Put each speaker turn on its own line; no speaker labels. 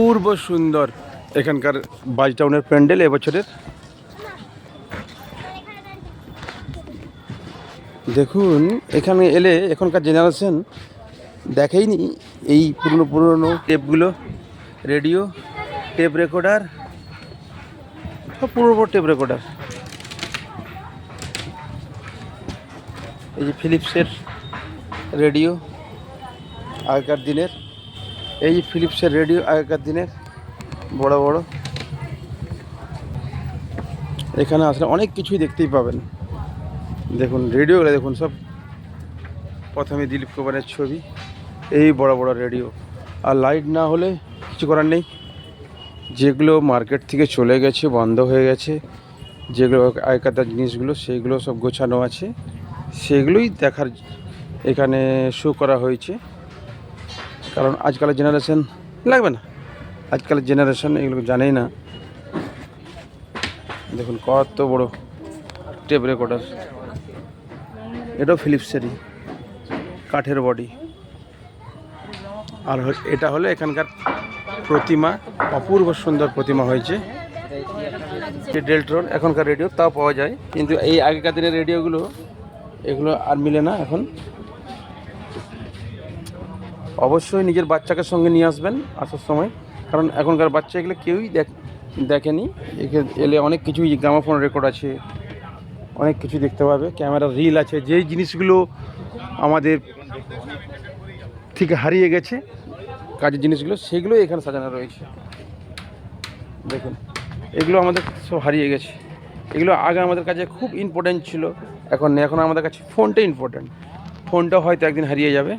অপূর্ব সুন্দর এখানকার বাজ টাউনের প্যান্ডেল এবছরের। দেখুন এখানে এলে এখনকার জেনারেশন দেখেইনি এই পুরনো পুরনো টেপগুলো, রেডিও, টেপ রেকর্ডার, সব পুরনো টেপ রেকর্ডার। এই যে ফিলিপসের রেডিও আগেকার দিনের, এই যে ফিলিপসের রেডিও আগেকার দিনের বড় বড়। এখানে আসলে অনেক কিছুই দেখতেই পাবেন। দেখুন রেডিওগুলো দেখুন, সব প্রথমে দিলীপ কুমারের ছবি, এই বড় বড় রেডিও। আর লাইট না হলে কিছু করার নেই। যেগুলো মার্কেট থেকে চলে গেছে, বন্ধ হয়ে গেছে, যেগুলো আগেকার জিনিসগুলো সেইগুলো সব গোছানো আছে, সেগুলোই দেখার এখানে শো করা হয়েছে। কারণ আজকালের জেনারেশন লাগবে না, আজকালের জেনারেশন এগুলো জানেই না। দেখুন কত বড় টেপ রেকর্ডার, এটাও ফিলিপসেরই, কাঠের বডি। আর এটা হলো এখানকার প্রতিমা, অপূর্ব সুন্দর প্রতিমা হয়েছে। ডেল্ট্রন এখনকার রেডিও তাও পাওয়া যায়, কিন্তু এই আগেকার দিনের রেডিওগুলো এগুলো আর মিলে না এখন। অবশ্যই নিজের বাচ্চাকে সঙ্গে নিয়ে আসবেন আসার সময়, কারণ এখনকার বাচ্চা এগুলো কেউই দেখেনি। এলে অনেক কিছুই গ্রামোফোন রেকর্ড আছে, অনেক কিছু দেখতে পাবে, ক্যামেরা রিল আছে, যেই জিনিসগুলো আমাদের থেকে হারিয়ে গেছে কাজের জিনিসগুলো, সেগুলো এখানে সাজানো রয়েছে। দেখুন এগুলো আমাদের সব হারিয়ে গেছে। এগুলো আগে আমাদের কাছে খুব ইম্পর্ট্যান্ট ছিল, এখন নেই। এখন আমাদের কাছে ফোনটা ইম্পর্ট্যান্ট। ফোনটা হয়তো একদিন হারিয়ে যাবে,